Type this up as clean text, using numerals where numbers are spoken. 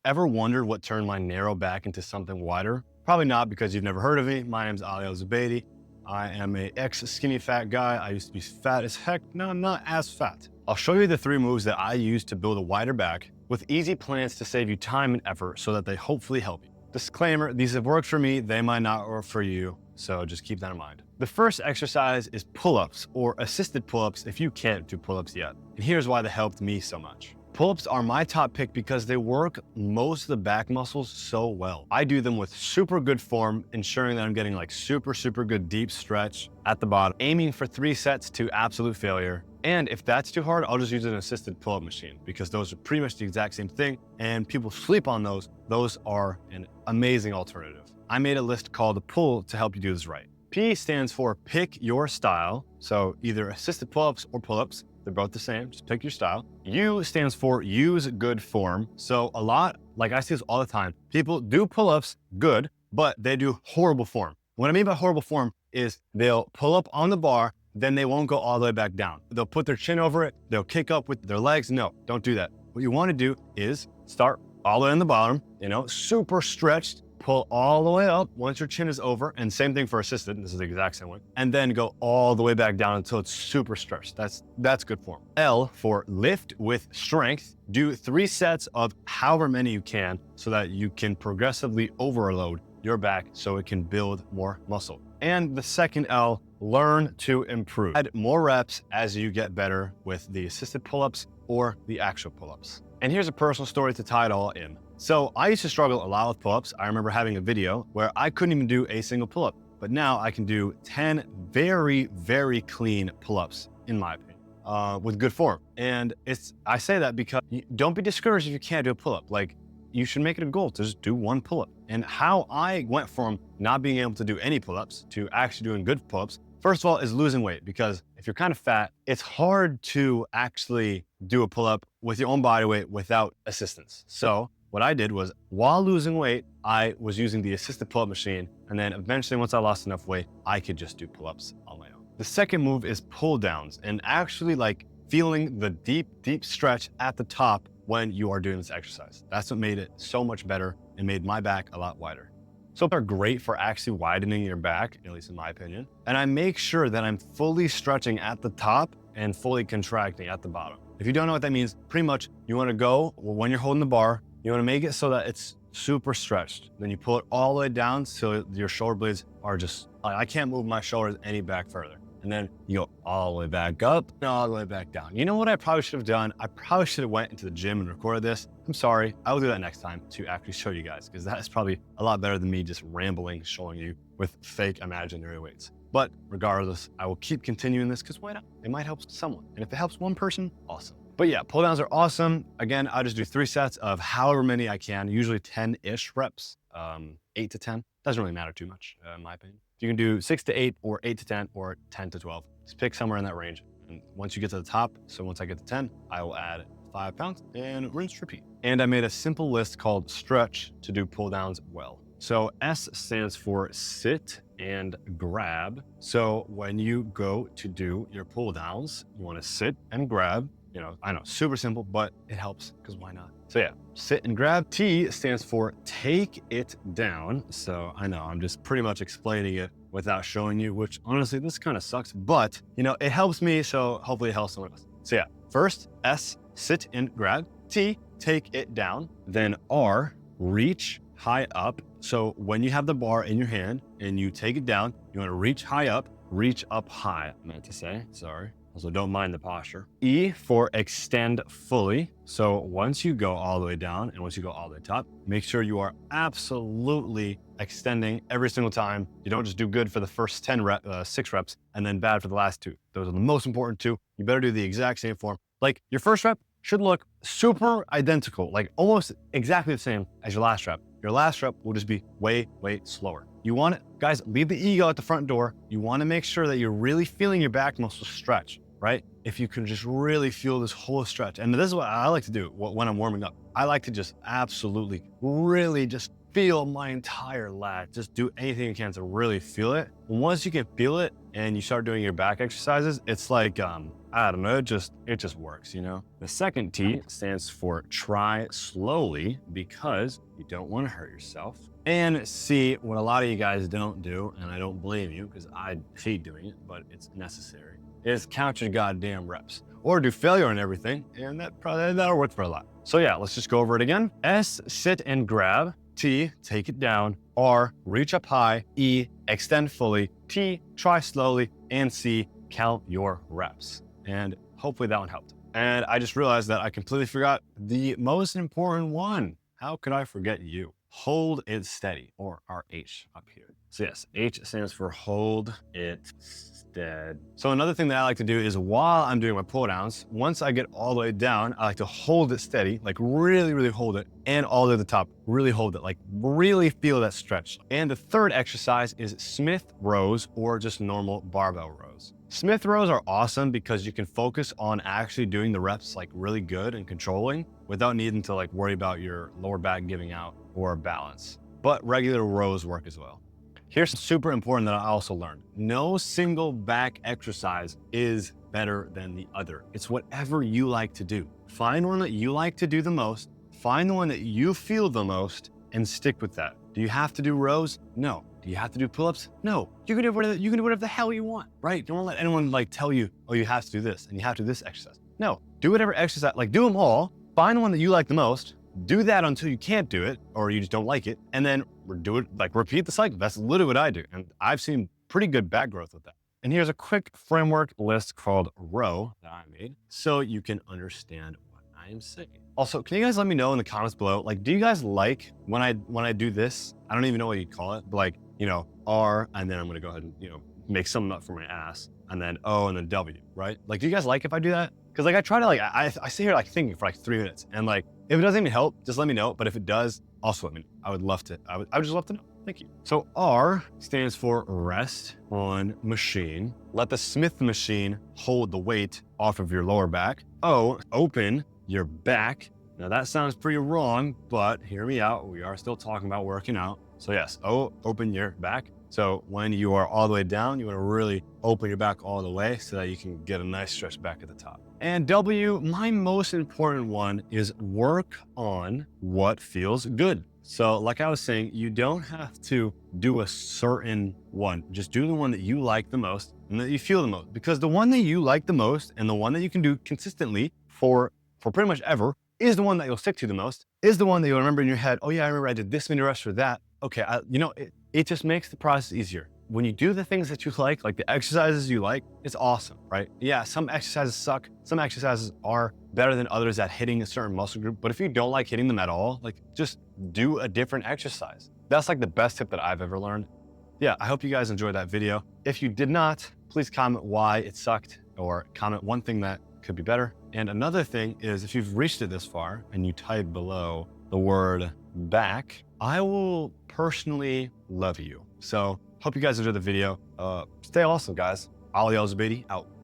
Ever wondered what turned my narrow back into something wider? Probably not, because you've never heard of me. My name's Ali Al-Zubaidi. I am a ex-skinny fat guy. I used to be fat as heck. Now I'm not as fat. I'll show you the 3 moves that I use to build a wider back with easy plans to save you time and effort so that they hopefully help you. Disclaimer, these have worked for me. They might not work for you. So just keep that in mind. The first exercise is pull-ups or assisted pull-ups if you can't do pull-ups yet. And here's why they helped me so much. Pull-ups are my top pick because they work most of the back muscles so well. I do them with super good form, ensuring that I'm getting like super good deep stretch at the bottom, aiming for 3 sets to absolute failure. And if that's too hard, I'll just use an assisted pull-up machine because those are pretty much the exact same thing and people sleep on those. Those are an amazing alternative. I made a list called Pull to help you do this right. P stands for pick your style. So either assisted pull-ups or pull-ups. They're both the same, just pick your style. U stands for use good form. So a lot, like I see this all the time, people do pull-ups good, but they do horrible form. What I mean by horrible form is they'll pull up on the bar, then they won't go all the way back down. They'll put their chin over it, they'll kick up with their legs. No, don't do that. What you wanna do is start all the way in the bottom, super stretched, pull all the way up once your chin is over, and same thing for assisted, this is the exact same one, and then go all the way back down until it's super stretched. That's good form. L for lift with strength. Do 3 sets of however many you can so that you can progressively overload your back so it can build more muscle. And the second L, learn to improve. Add more reps as you get better with the assisted pull-ups or the actual pull-ups. And here's a personal story to tie it all in. So I used to struggle a lot with pull-ups. I remember having a video where I couldn't even do a single pull-up, but now I can do 10 very clean pull-ups, in my opinion, with good form. And I say that because don't be discouraged if you can't do a pull-up. Like, you should make it a goal to just do 1 pull-up. And how I went from not being able to do any pull-ups to actually doing good pull-ups, first of all, is losing weight, because if you're kind of fat, it's hard to actually do a pull-up with your own body weight without assistance. So what I did was, while losing weight, I was using the assisted pull-up machine. And then eventually, once I lost enough weight, I could just do pull-ups on my own. The second move is pull downs, and actually like feeling the deep stretch at the top when you are doing this exercise. That's what made it so much better and made my back a lot wider. So they're great for actually widening your back, at least in my opinion. And I make sure that I'm fully stretching at the top and fully contracting at the bottom. If you don't know what that means, pretty much you wanna go, when you're holding the bar, you wanna make it so that it's super stretched. Then you pull it all the way down so your shoulder blades are just, I can't move my shoulders any back further. And then you go all the way back up and all the way back down. You know what I probably should have done? I probably should have went into the gym and recorded this. I'm sorry, I will do that next time to actually show you guys, because that is probably a lot better than me just rambling, showing you with fake imaginary weights. But regardless, I will keep continuing this because why not? It might help someone. And if it helps one person, awesome. But yeah, pull downs are awesome. Again, I just do 3 sets of however many I can, usually 10-ish reps, 8 to 10. Doesn't really matter too much, in my opinion. You can do 6 to 8 or 8 to 10 or 10 to 12. Just pick somewhere in that range. And once you get to the top, so once I get to 10, I will add 5 pounds and rinse, repeat. And I made a simple list called stretch to do pull downs well. So S stands for sit and grab. So when you go to do your pull downs, you want to sit and grab. I know, super simple, but it helps because why not? So yeah, sit and grab. T stands for take it down. So I know I'm just pretty much explaining it without showing you, which honestly, this kind of sucks, but it helps me. So hopefully it helps someone else. So yeah, first S, sit and grab. T, take it down. Then R, reach high up. So when you have the bar in your hand and you take it down, you want to reach high up, reach up high, I meant to say, sorry. Also, don't mind the posture. E for extend fully. So once you go all the way down and once you go all the way top, make sure you are absolutely extending every single time. You don't just do good for the first 6 reps and then bad for the last 2. Those are the most important 2. You better do the exact same form. Like your first rep should look super identical, like almost exactly the same as your last rep. Your last rep will just be way slower. You want it, guys, leave the ego at the front door. You want to make sure that you're really feeling your back muscles stretch, right? If you can just really feel this whole stretch. And this is what I like to do when I'm warming up. I like to just absolutely, really just feel my entire lat. Just do anything you can to really feel it. And once you can feel it and you start doing your back exercises, it's like I don't know, it just works, you know? The second T stands for try slowly because you don't want to hurt yourself. And C, what a lot of you guys don't do, and I don't blame you because I hate doing it, but it's necessary, is count your goddamn reps or do failure on everything. And that'll work for a lot. So yeah, let's just go over it again. S, sit and grab. T, take it down. R, reach up high. E, extend fully. T, try slowly. And C, count your reps. And hopefully that one helped. And I just realized that I completely forgot the most important one. How could I forget you? Hold it steady, or our H up here. So yes, H stands for hold it steady. So another thing that I like to do is while I'm doing my pull downs, once I get all the way down, I like to hold it steady, like really, really hold it, and all the way to the top, really hold it, like really feel that stretch. And the third exercise is Smith rows or just normal barbell rows. Smith rows are awesome because you can focus on actually doing the reps like really good and controlling without needing to like worry about your lower back giving out or balance. But regular rows work as well. Here's super important that I also learned. No single back exercise is better than the other. It's whatever you like to do. Find one that you like to do the most, find the one that you feel the most, and stick with that. Do you have to do rows? No. Do you have to do pull-ups? No. You can do whatever the hell you want, right? Don't let anyone like tell you, oh, you have to do this and you have to do this exercise. No, do whatever exercise, like do them all, find the one that you like the most, do that until you can't do it or you just don't like it, and then do it, like repeat the cycle. That's literally what I do. And I've seen pretty good back growth with that. And here's a quick framework list called Row that I made so you can understand what I am saying. Also, can you guys let me know in the comments below, like, do you guys like when I do this? I don't even know what you call it, but like, you know, R, and then I'm gonna go ahead and, you know, make something up for my ass, and then O, and then W, right? Like, do you guys like if I do that? Because like I try to like, I sit here like thinking for like 3 minutes, and like, if it doesn't even help, just let me know. But if it does, also let me know. I would love to, I would just love to know. Thank you. So R stands for rest on machine. Let the Smith machine hold the weight off of your lower back. O, open your back. Now that sounds pretty wrong, but hear me out. We are still talking about working out. So yes, O, open your back. So when you are all the way down, you want to really open your back all the way so that you can get a nice stretch back at the top. And W, my most important one is work on what feels good. So like I was saying, you don't have to do a certain one. Just do the one that you like the most and that you feel the most. Because the one that you like the most and the one that you can do consistently for pretty much ever is the one that you'll stick to the most, is the one that you'll remember in your head. Oh yeah, I remember I did this many reps for that. Okay, it just makes the process easier. When you do the things that you like the exercises you like, it's awesome, right? Yeah, some exercises suck. Some exercises are better than others at hitting a certain muscle group. But if you don't like hitting them at all, like just do a different exercise. That's like the best tip that I've ever learned. Yeah, I hope you guys enjoyed that video. If you did not, please comment why it sucked or comment one thing that could be better. And another thing is if you've reached it this far and you type below the word back, I will personally love you. So hope you guys enjoyed the video. Stay awesome, guys. Ali El Zubaidi out.